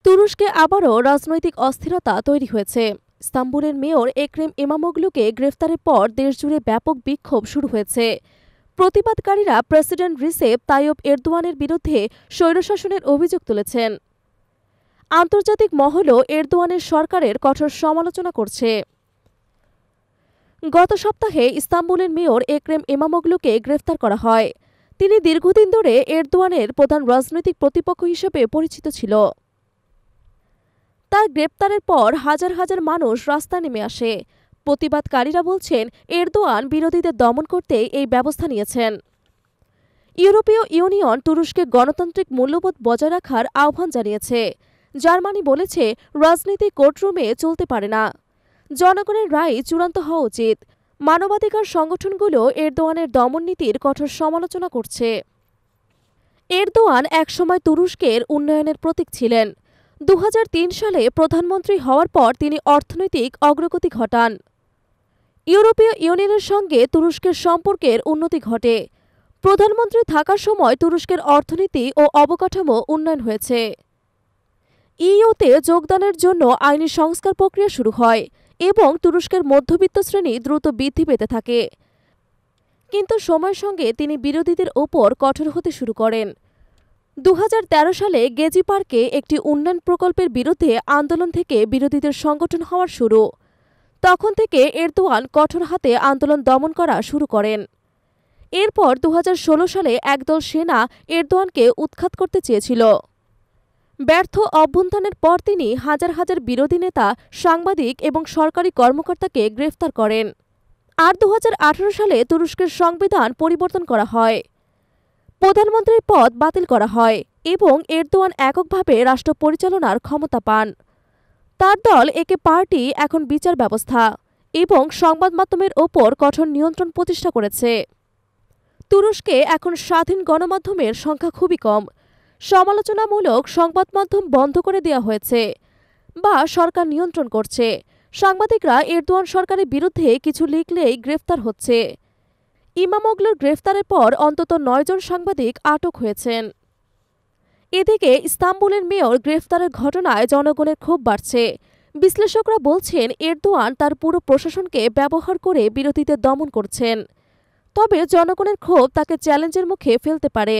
তুরস্কে আবারও রাজনৈতিক অস্থিরতা তৈরি হয়েছে। ইস্তাম্বুলের মেয়র একরেম ইমামোগলুকে গ্রেফতারের পর দেশজুড়ে ব্যাপক বিক্ষোভ শুরু হয়েছে। প্রতিবাদকারীরা প্রেসিডেন্ট রিসেপ তাইয়্যিপ এরদোয়ানের বিরুদ্ধে স্বৈরশাসনের অভিযোগ তুলেছেন। আন্তর্জাতিক মহলও এরদোয়ানের সরকারের কঠোর সমালোচনা করছে। গত সপ্তাহে ইস্তাম্বুলের মেয়র একরেম ইমামোগলুকে গ্রেফতার করা হয়। তিনি দীর্ঘদিন ধরে এরদোয়ানের প্রধান রাজনৈতিক প্রতিপক্ষ হিসেবে পরিচিত ছিল। তার গ্রেপ্তারের পর হাজার হাজার মানুষ রাস্তায় নেমে আসে। প্রতিবাদকারীরা বলছেন, এরদোয়ান বিরোধীদের দমন করতে এই ব্যবস্থা নিয়েছেন। ইউরোপীয় ইউনিয়ন তুরস্কে গণতান্ত্রিক মূল্যবোধ বজায় রাখার আহ্বান জানিয়েছে। জার্মানি বলেছে, রাজনীতি কোর্টরুমে চলতে পারে না। জনগণের রায় চূড়ান্ত হওয়া উচিত। মানবাধিকার সংগঠনগুলো এরদোয়ানের দমননীতির কঠোর সমালোচনা করছে। এরদোয়ান একসময় তুরস্কের উন্নয়নের প্রতীক ছিলেন। 2003 সালে প্রধানমন্ত্রী হওয়ার পর তিনি অর্থনৈতিক অগ্রগতি ঘটান। ইউরোপীয় ইউনিয়নের সঙ্গে তুরস্কের সম্পর্কের উন্নতি ঘটে। প্রধানমন্ত্রী থাকার সময় তুরস্কের অর্থনীতি ও অবকাঠামো উন্নয়ন হয়েছে। ইইউতে যোগদানের জন্য আইনি সংস্কার প্রক্রিয়া শুরু হয় এবং তুরস্কের মধ্যবিত্ত শ্রেণী দ্রুত বৃদ্ধি পেতে থাকে। কিন্তু সময়ের সঙ্গে তিনি বিরোধীদের ওপর কঠোর হতে শুরু করেন। 2013 সালে গেজি পার্কে একটি উন্নয়ন প্রকল্পের বিরুদ্ধে আন্দোলন থেকে বিরোধীদের সংগঠন হওয়ার শুরু। তখন থেকে এরদোয়ান কঠোর হাতে আন্দোলন দমন করা শুরু করেন। এরপর 2016 সালে একদল সেনা এরদোয়ানকে উৎখাত করতে চেয়েছিল। ব্যর্থ অভ্যুত্থানের পর তিনি হাজার হাজার বিরোধী নেতা, সাংবাদিক এবং সরকারি কর্মকর্তাকে গ্রেফতার করেন। আর 2018 সালে তুরস্কের সংবিধান পরিবর্তন করা হয়। প্রধানমন্ত্রীর পদ বাতিল করা হয় এবং এরদোয়ান এককভাবে রাষ্ট্র পরিচালনার ক্ষমতা পান। তার দল একে পার্টি এখন বিচার ব্যবস্থা এবং সংবাদ মাধ্যমের ওপর কঠোর নিয়ন্ত্রণ প্রতিষ্ঠা করেছে। তুরস্কে এখন স্বাধীন গণমাধ্যমের সংখ্যা খুবই কম। সমালোচনামূলক সংবাদ মাধ্যম বন্ধ করে দেওয়া হয়েছে বা সরকার নিয়ন্ত্রণ করছে। সাংবাদিকরা এরদোয়ান সরকারের বিরুদ্ধে কিছু লিখলেই গ্রেফতার হচ্ছে। ইমামোগলুর গ্রেফতারের পর অন্তত 9 জন সাংবাদিক আটক হয়েছেন। এদিকে ইস্তাম্বুলের মেয়র গ্রেফতারের ঘটনায় জনগণের ক্ষোভ বাড়ছে। বিশ্লেষকরা বলছেন, এরদোয়ান তার পুরো প্রশাসনকে ব্যবহার করে বিরোধীদের দমন করছেন। তবে জনগণের ক্ষোভ তাকে চ্যালেঞ্জের মুখে ফেলতে পারে।